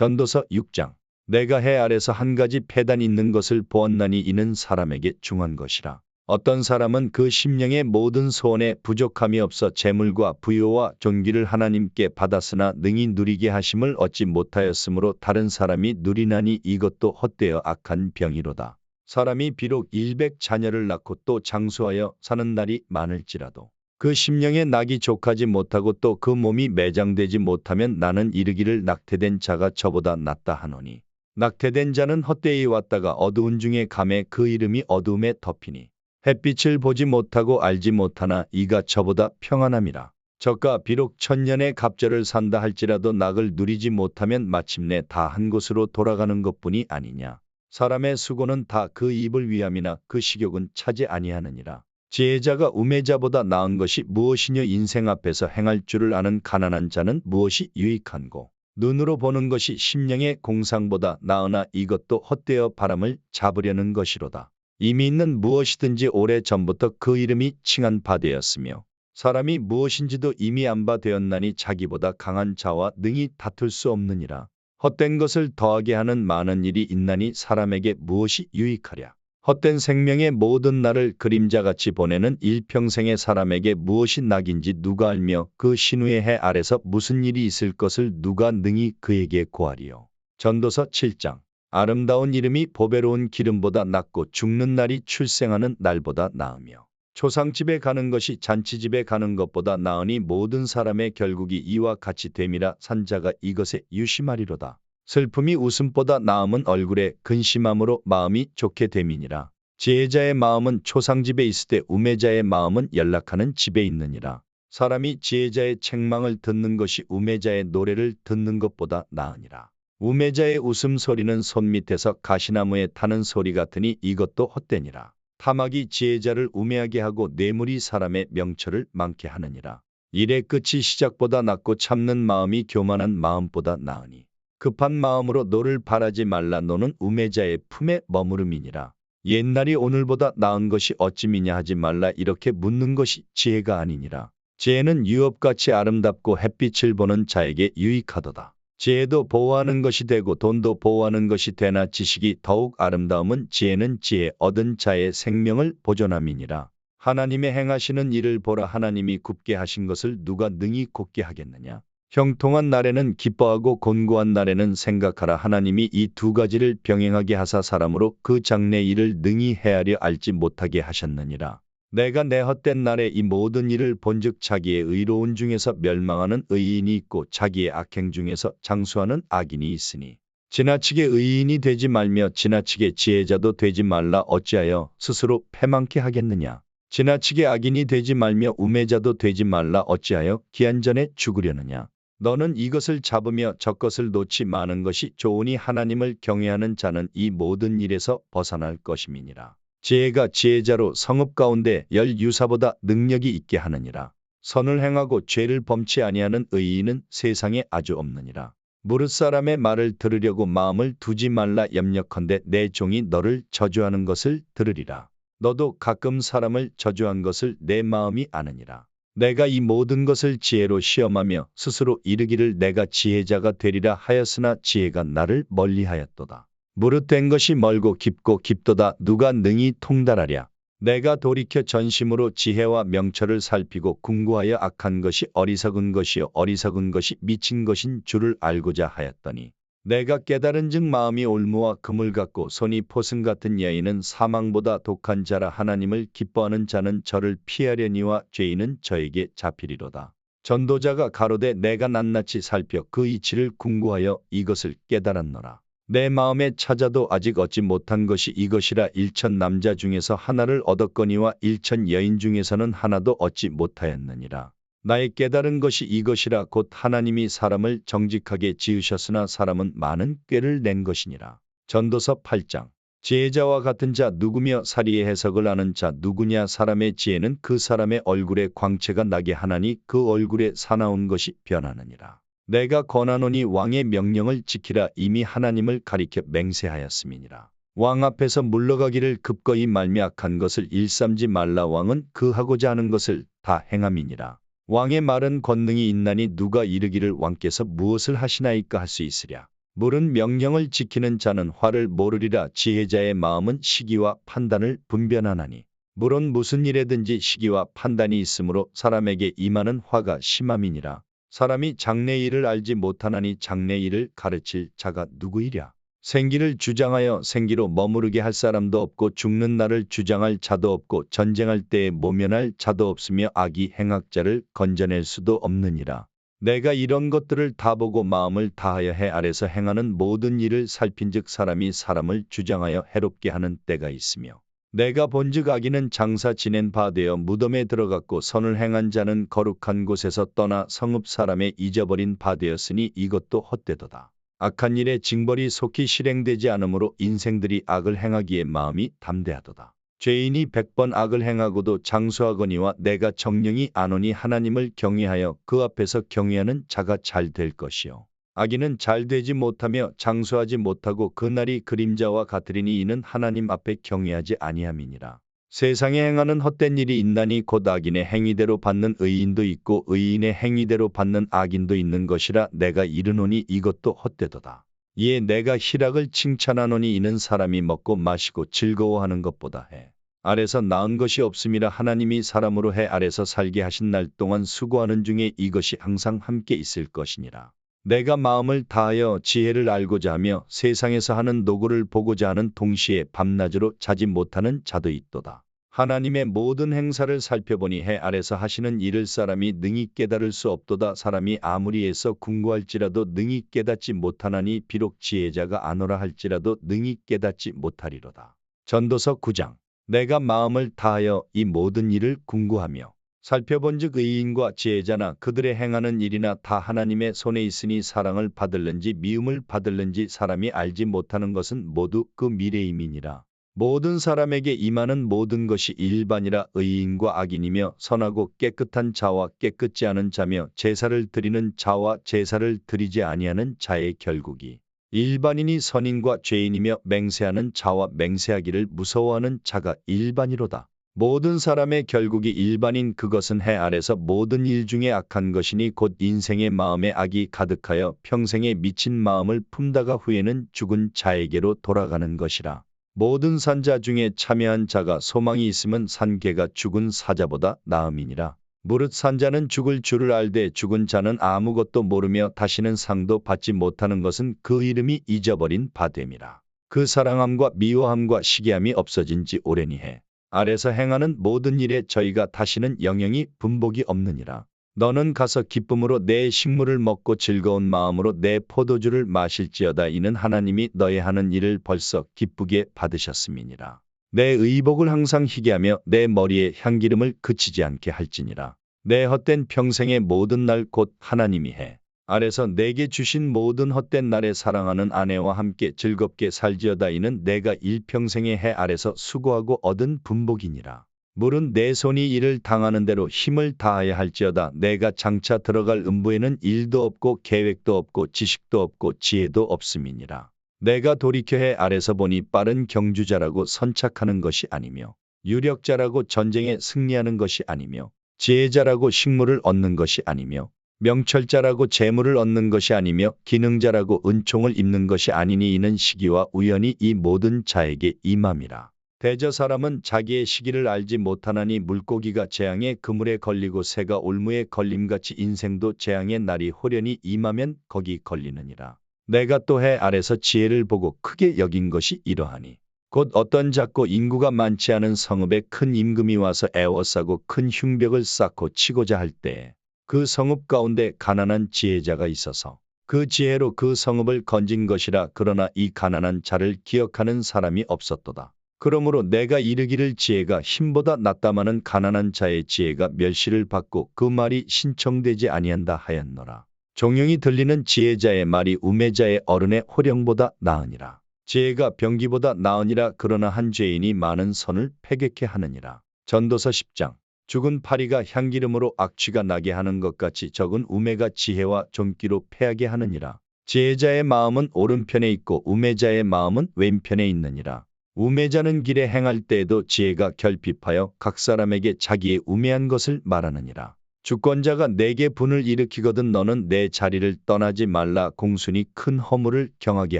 전도서 6장. 내가 해 아래서 한 가지 패단이 있는 것을 보았나니 이는 사람에게 중한 것이라. 어떤 사람은 그 심령의 모든 소원에 부족함이 없어 재물과 부요와 존귀를 하나님께 받았으나 능히 누리게 하심을 얻지 못하였으므로 다른 사람이 누리나니 이것도 헛되어 악한 병이로다. 사람이 비록 100자녀를 낳고 또 장수하여 사는 날이 많을지라도 그 심령의 낙이 족하지 못하고 또 그 몸이 매장되지 못하면 나는 이르기를 낙태된 자가 저보다 낫다 하노니 낙태된 자는 헛되이 왔다가 어두운 중에 감에 그 이름이 어두움에 덮이니 햇빛을 보지 못하고 알지 못하나 이가 저보다 평안함이라. 저가 비록 1000년의 갑절을 산다 할지라도 낙을 누리지 못하면 마침내 다 한 곳으로 돌아가는 것뿐이 아니냐. 사람의 수고는 다 그 입을 위함이나 그 식욕은 차지 아니하느니라. 지혜자가 우매자보다 나은 것이 무엇이뇨. 인생 앞에서 행할 줄을 아는 가난한 자는 무엇이 유익한고 눈으로 보는 것이 심령의 공상보다 나으나 이것도 헛되어 바람을 잡으려는 것이로다. 이미 있는 무엇이든지 오래 전부터 그 이름이 칭한 바 되었으며 사람이 무엇인지도 이미 안 바 되었나니 자기보다 강한 자와 능히 다툴 수 없느니라. 헛된 것을 더하게 하는 많은 일이 있나니 사람에게 무엇이 유익하랴. 헛된 생명의 모든 날을 그림자같이 보내는 일평생의 사람에게 무엇이 낙인지 누가 알며 그 신우의 해 아래서 무슨 일이 있을 것을 누가 능히 그에게 고하리요. 전도서 7장. 아름다운 이름이 보배로운 기름보다 낫고 죽는 날이 출생하는 날보다 나으며 초상집에 가는 것이 잔치집에 가는 것보다 나으니 모든 사람의 결국이 이와 같이 됨이라. 산자가 이것에 유심하리로다. 슬픔이 웃음보다 나음은 얼굴에 근심함으로 마음이 좋게 됨이니라. 지혜자의 마음은 초상집에 있을 때 우매자의 마음은 연락하는 집에 있느니라. 사람이 지혜자의 책망을 듣는 것이 우매자의 노래를 듣는 것보다 나으니라. 우매자의 웃음소리는 손밑에서 가시나무에 타는 소리 같으니 이것도 헛되니라. 탐악이 지혜자를 우매하게 하고 뇌물이 사람의 명철을 많게 하느니라. 일의 끝이 시작보다 낫고 참는 마음이 교만한 마음보다 나으니 급한 마음으로 노를 바라지 말라. 노는 우매자의 품에 머무름이니라. 옛날이 오늘보다 나은 것이 어찌미냐 하지 말라. 이렇게 묻는 것이 지혜가 아니니라. 지혜는 유업같이 아름답고 햇빛을 보는 자에게 유익하도다. 지혜도 보호하는 것이 되고 돈도 보호하는 것이 되나 지식이 더욱 아름다움은 지혜는 지혜 얻은 자의 생명을 보존함이니라. 하나님의 행하시는 일을 보라. 하나님이 굽게 하신 것을 누가 능히 곧게 하겠느냐. 형통한 날에는 기뻐하고 곤고한 날에는 생각하라. 하나님이 이 두 가지를 병행하게 하사 사람으로 그 장래 일을 능히 헤아려 알지 못하게 하셨느니라. 내가 내 헛된 날에 이 모든 일을 본즉 자기의 의로운 중에서 멸망하는 의인이 있고 자기의 악행 중에서 장수하는 악인이 있으니 지나치게 의인이 되지 말며 지나치게 지혜자도 되지 말라. 어찌하여 스스로 패망케 하겠느냐. 지나치게 악인이 되지 말며 우매자도 되지 말라. 어찌하여 기한 전에 죽으려느냐. 너는 이것을 잡으며 저것을 놓지 마는 것이 좋으니 하나님을 경외하는 자는 이 모든 일에서 벗어날 것임이니라. 지혜가 지혜자로 성읍 가운데 열 유사보다 능력이 있게 하느니라. 선을 행하고 죄를 범치 아니하는 의인은 세상에 아주 없느니라. 무릇 사람의 말을 들으려고 마음을 두지 말라. 염려컨대 내 종이 너를 저주하는 것을 들으리라. 너도 가끔 사람을 저주한 것을 내 마음이 아느니라. 내가 이 모든 것을 지혜로 시험하며 스스로 이르기를 내가 지혜자가 되리라 하였으나 지혜가 나를 멀리하였도다. 무릇 된 것이 멀고 깊고 깊도다. 누가 능히 통달하랴. 내가 돌이켜 전심으로 지혜와 명철을 살피고 궁구하여 악한 것이 어리석은 것이요 어리석은 것이 미친 것인 줄을 알고자 하였더니 내가 깨달은즉 마음이 올무와 금을 같고 손이 포승 같은 여인은 사망보다 독한 자라. 하나님을 기뻐하는 자는 저를 피하려니와 죄인은 저에게 잡히리로다. 전도자가 가로되 내가 낱낱이 살펴 그 이치를 궁구하여 이것을 깨달았노라. 내 마음에 찾아도 아직 얻지 못한 것이 이것이라. 1000 남자 중에서 하나를 얻었거니와 1000 여인 중에서는 하나도 얻지 못하였느니라. 나의 깨달은 것이 이것이라. 곧 하나님이 사람을 정직하게 지으셨으나 사람은 많은 꾀를 낸 것이니라. 전도서 8장. 지혜자와 같은 자 누구며 사리의 해석을 아는 자 누구냐. 사람의 지혜는 그 사람의 얼굴에 광채가 나게 하나니 그 얼굴에 사나운 것이 변하느니라. 내가 권하노니 왕의 명령을 지키라. 이미 하나님을 가리켜 맹세하였음이니라. 왕 앞에서 물러가기를 급거이 말며 악한 것을 일삼지 말라. 왕은 그 하고자 하는 것을 다 행함이니라. 왕의 말은 권능이 있나니 누가 이르기를 왕께서 무엇을 하시나이까 할 수 있으랴. 물은 명령을 지키는 자는 화를 모르리라. 지혜자의 마음은 시기와 판단을 분별하나니 물은 무슨 일에든지 시기와 판단이 있으므로 사람에게 임하는 화가 심함이니라. 사람이 장래의 일을 알지 못하나니 장래의 일을 가르칠 자가 누구이랴. 생기를 주장하여 생기로 머무르게 할 사람도 없고 죽는 날을 주장할 자도 없고 전쟁할 때에 모면할 자도 없으며 악이 행악자를 건져낼 수도 없느니라. 내가 이런 것들을 다 보고 마음을 다하여 해 아래서 행하는 모든 일을 살핀즉 사람이 사람을 주장하여 해롭게 하는 때가 있으며 내가 본즉 악인은 장사 지낸 바 되어 무덤에 들어갔고 선을 행한 자는 거룩한 곳에서 떠나 성읍 사람의 잊어버린 바 되었으니 이것도 헛되도다. 악한 일의 징벌이 속히 실행되지 않으므로 인생들이 악을 행하기에 마음이 담대하도다. 죄인이 100번 악을 행하고도 장수하거니와 내가 정령이 안오니 하나님을 경외하여 그 앞에서 경외하는 자가 잘 될 것이요. 악인은 잘 되지 못하며 장수하지 못하고 그날이 그림자와 같으리니 이는 하나님 앞에 경외하지 아니함이니라. 세상에 행하는 헛된 일이 있나니 곧 악인의 행위대로 받는 의인도 있고 의인의 행위대로 받는 악인도 있는 것이라. 내가 이르노니 이것도 헛되도다. 이에 내가 희락을 칭찬하노니 이는 사람이 먹고 마시고 즐거워하는 것보다 해 아래서 나은 것이 없음이라. 하나님이 사람으로 해 아래서 살게 하신 날 동안 수고하는 중에 이것이 항상 함께 있을 것이니라. 내가 마음을 다하여 지혜를 알고자 하며 세상에서 하는 노고를 보고자 하는 동시에 밤낮으로 자지 못하는 자도 있도다. 하나님의 모든 행사를 살펴보니 해 아래서 하시는 일을 사람이 능히 깨달을 수 없도다. 사람이 아무리 애써 궁구할지라도 능히 깨닫지 못하나니 비록 지혜자가 안오라 할지라도 능히 깨닫지 못하리로다. 전도서 9장. 내가 마음을 다하여 이 모든 일을 궁구하며 살펴본즉 의인과 지혜자나 그들의 행하는 일이나 다 하나님의 손에 있으니 사랑을 받을는지 미움을 받을는지 사람이 알지 못하는 것은 모두 그 미래임이니라. 모든 사람에게 임하는 모든 것이 일반이라. 의인과 악인이며 선하고 깨끗한 자와 깨끗지 않은 자며 제사를 드리는 자와 제사를 드리지 아니하는 자의 결국이 일반인이 선인과 죄인이며 맹세하는 자와 맹세하기를 무서워하는 자가 일반이로다. 모든 사람의 결국이 일반인 그것은 해 아래서 모든 일 중에 악한 것이니 곧 인생의 마음에 악이 가득하여 평생에 미친 마음을 품다가 후에는 죽은 자에게로 돌아가는 것이라. 모든 산자 중에 참여한 자가 소망이 있으면 산개가 죽은 사자보다 나음이니라. 무릇 산자는 죽을 줄을 알되 죽은 자는 아무것도 모르며 다시는 상도 받지 못하는 것은 그 이름이 잊어버린 바됨이라. 그 사랑함과 미워함과 시기함이 없어진 지 오래니 해 아래서 행하는 모든 일에 저희가 다시는 영영이 분복이 없느니라. 너는 가서 기쁨으로 내 식물을 먹고 즐거운 마음으로 내 포도주를 마실지어다. 이는 하나님이 너의 하는 일을 벌써 기쁘게 받으셨음이니라. 내 의복을 항상 희게 하며 내 머리에 향기름을 그치지 않게 할지니라. 내 헛된 평생의 모든 날 곧 하나님이 해 아래서 내게 주신 모든 헛된 날에 사랑하는 아내와 함께 즐겁게 살지어다. 이는 내가 일평생의 해 아래서 수고하고 얻은 분복이니라. 물은 내 손이 이를 당하는 대로 힘을 다하여 할지어다. 내가 장차 들어갈 음부에는 일도 없고 계획도 없고 지식도 없고 지혜도 없음이니라. 내가 돌이켜 해 아래서 보니 빠른 경주자라고 선착하는 것이 아니며 유력자라고 전쟁에 승리하는 것이 아니며 지혜자라고 식물을 얻는 것이 아니며 명철자라고 재물을 얻는 것이 아니며 기능자라고 은총을 입는 것이 아니니 이는 시기와 우연이 이 모든 자에게 임함이라. 대저 사람은 자기의 시기를 알지 못하나니 물고기가 재앙의 그물에 걸리고 새가 올무에 걸림같이 인생도 재앙의 날이 호련히 임하면 거기 걸리느니라. 내가 또 해 아래서 지혜를 보고 크게 여긴 것이 이러하니 곧 어떤 작고 인구가 많지 않은 성읍에 큰 임금이 와서 애워싸고 큰 흉벽을 쌓고 치고자 할 때에 그 성읍 가운데 가난한 지혜자가 있어서 그 지혜로 그 성읍을 건진 것이라. 그러나 이 가난한 자를 기억하는 사람이 없었도다. 그러므로 내가 이르기를 지혜가 힘보다 낫다마는 가난한 자의 지혜가 멸시를 받고 그 말이 신청되지 아니한다 하였노라. 종용이 들리는 지혜자의 말이 우매자의 어른의 호령보다 나으니라. 지혜가 병기보다 나으니라. 그러나 한 죄인이 많은 선을 패객케 하느니라. 전도서 10장. 죽은 파리가 향기름으로 악취가 나게 하는 것 같이 적은 우매가 지혜와 존귀로 패하게 하느니라. 지혜자의 마음은 오른편에 있고 우매자의 마음은 왼편에 있느니라. 우매자는 길에 행할 때에도 지혜가 결핍하여 각 사람에게 자기의 우매한 것을 말하느니라. 주권자가 내게 분을 일으키거든 너는 내 자리를 떠나지 말라. 공순이 큰 허물을 경하게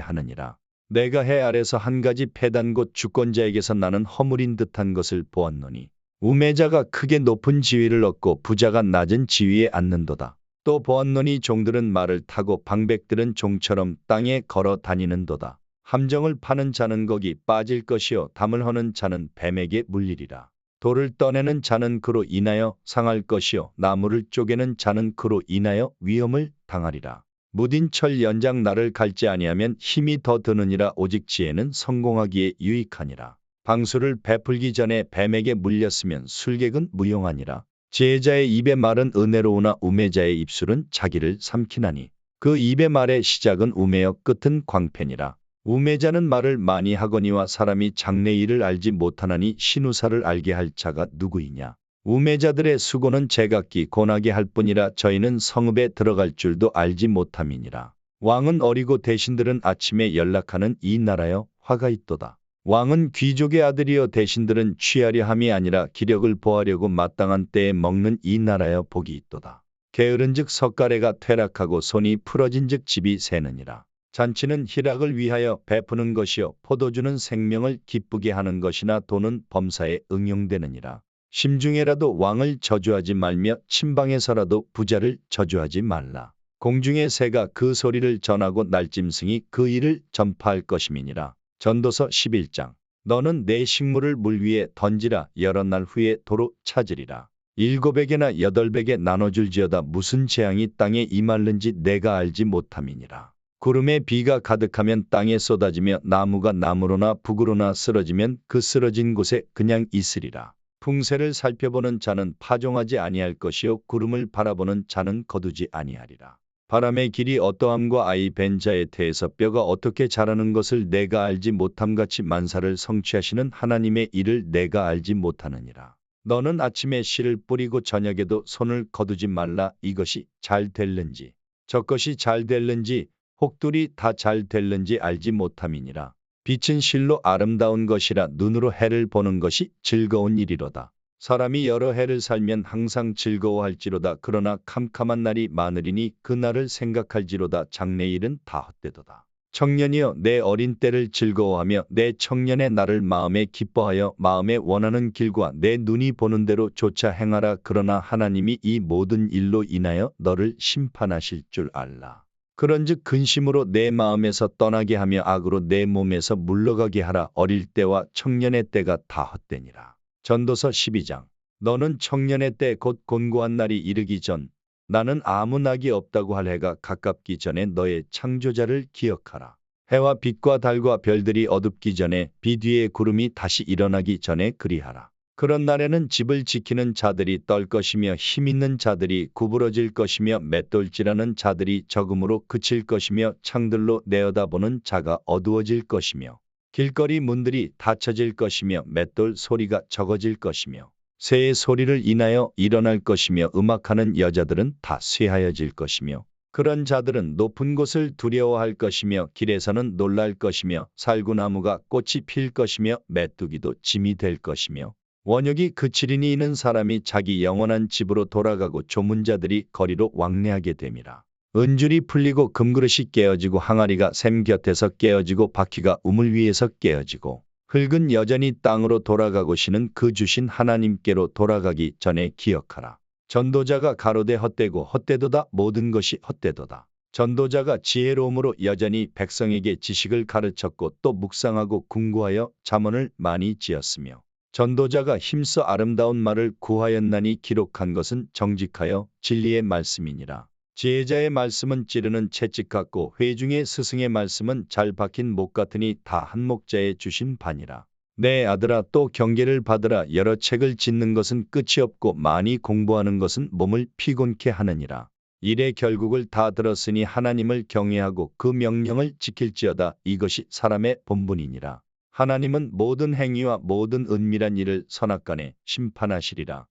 하느니라. 내가 해 아래서 한 가지 패단 곧 주권자에게서 나는 허물인 듯한 것을 보았노니 우매자가 크게 높은 지위를 얻고 부자가 낮은 지위에 앉는도다. 또 보았노니 종들은 말을 타고 방백들은 종처럼 땅에 걸어 다니는도다. 함정을 파는 자는 거기 빠질 것이요 담을 허는 자는 뱀에게 물리리라. 돌을 떠내는 자는 그로 인하여 상할 것이요 나무를 쪼개는 자는 그로 인하여 위험을 당하리라. 무딘 철 연장 나를 갈지 아니하면 힘이 더 드느니라. 오직 지혜는 성공하기에 유익하니라. 방수를 베풀기 전에 뱀에게 물렸으면 술객은 무용하니라. 지혜자의 입의 말은 은혜로우나 우매자의 입술은 자기를 삼키나니 그 입의 말의 시작은 우매여 끝은 광패니라. 우매자는 말을 많이 하거니와 사람이 장래 일을 알지 못하나니 신우사를 알게 할 자가 누구이냐. 우매자들의 수고는 제각기 고나게 할 뿐이라. 저희는 성읍에 들어갈 줄도 알지 못함이니라. 왕은 어리고 대신들은 아침에 연락하는 이 나라여 화가 있도다. 왕은 귀족의 아들이여 대신들은 취하려 함이 아니라 기력을 보하려고 마땅한 때에 먹는 이 나라여 복이 있도다. 게으른즉 석가래가 퇴락하고 손이 풀어진즉 집이 새느니라. 잔치는 희락을 위하여 베푸는 것이요 포도주는 생명을 기쁘게 하는 것이나 돈은 범사에 응용되느니라. 심중에라도 왕을 저주하지 말며 침방에서라도 부자를 저주하지 말라. 공중의 새가 그 소리를 전하고 날짐승이 그 일을 전파할 것임이니라. 전도서 11장. 너는 내 식물을 물 위에 던지라. 여러 날 후에 도로 찾으리라. 7에게나 8에게 나눠줄지어다. 무슨 재앙이 땅에 임할는지 내가 알지 못함이니라. 구름에 비가 가득하면 땅에 쏟아지며 나무가 나무로나 북으로나 쓰러지면 그 쓰러진 곳에 그냥 있으리라. 풍세를 살펴보는 자는 파종하지 아니할 것이요 구름을 바라보는 자는 거두지 아니하리라. 바람의 길이 어떠함과 아이 벤 자의 태에서 뼈가 어떻게 자라는 것을 내가 알지 못함같이 만사를 성취하시는 하나님의 일을 내가 알지 못하느니라. 너는 아침에 씨를 뿌리고 저녁에도 손을 거두지 말라. 이것이 잘 될는지 저것이 잘 될는지 혹들이 다 잘 될는지 알지 못함이니라. 빛은 실로 아름다운 것이라. 눈으로 해를 보는 것이 즐거운 일이로다. 사람이 여러 해를 살면 항상 즐거워할지로다. 그러나 캄캄한 날이 많으리니 그 날을 생각할지로다. 장래일은 다 헛되도다. 청년이여 내 어린 때를 즐거워하며 내 청년의 날을 마음에 기뻐하여 마음에 원하는 길과 내 눈이 보는 대로 조차 행하라. 그러나 하나님이 이 모든 일로 인하여 너를 심판하실 줄 알라. 그런즉 근심으로 내 마음에서 떠나게 하며 악으로 내 몸에서 물러가게 하라. 어릴 때와 청년의 때가 다 헛되니라. 전도서 12장. 너는 청년의 때 곧 곤고한 날이 이르기 전 나는 아무 낙이 없다고 할 해가 가깝기 전에 너의 창조자를 기억하라. 해와 빛과 달과 별들이 어둡기 전에 비 뒤에 구름이 다시 일어나기 전에 그리하라. 그런 날에는 집을 지키는 자들이 떨 것이며 힘있는 자들이 구부러질 것이며 맷돌질하는 자들이 적음으로 그칠 것이며 창들로 내어다보는 자가 어두워질 것이며 길거리 문들이 닫혀질 것이며 맷돌 소리가 적어질 것이며 새의 소리를 인하여 일어날 것이며 음악하는 여자들은 다 쇠하여질 것이며 그런 자들은 높은 곳을 두려워할 것이며 길에서는 놀랄 것이며 살구나무가 꽃이 필 것이며 메뚜기도 짐이 될 것이며 원역이 그치리니 이는 사람이 자기 영원한 집으로 돌아가고 조문자들이 거리로 왕래하게 됨이라. 은줄이 풀리고 금그릇이 깨어지고 항아리가 샘 곁에서 깨어지고 바퀴가 우물 위에서 깨어지고 흙은 여전히 땅으로 돌아가고 시는 그 주신 하나님께로 돌아가기 전에 기억하라. 전도자가 가로되 헛되고 헛되도다. 모든 것이 헛되도다. 전도자가 지혜로움으로 여전히 백성에게 지식을 가르쳤고 또 묵상하고 궁구하여 잠언을 많이 지었으며 전도자가 힘써 아름다운 말을 구하였나니 기록한 것은 정직하여 진리의 말씀이니라. 지혜자의 말씀은 찌르는 채찍 같고 회중의 스승의 말씀은 잘 박힌 목 같으니 다 한 목자에 주신 바니라. 내 아들아 또 경계를 받으라. 여러 책을 짓는 것은 끝이 없고 많이 공부하는 것은 몸을 피곤케 하느니라. 일의 결국을 다 들었으니 하나님을 경외하고 그 명령을 지킬지어다. 이것이 사람의 본분이니라. 하나님은 모든 행위와 모든 은밀한 일을 선악간에 심판하시리라.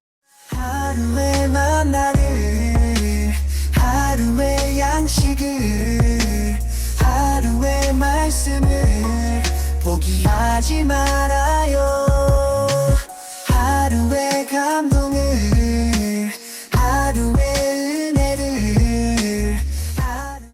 하루에만 나를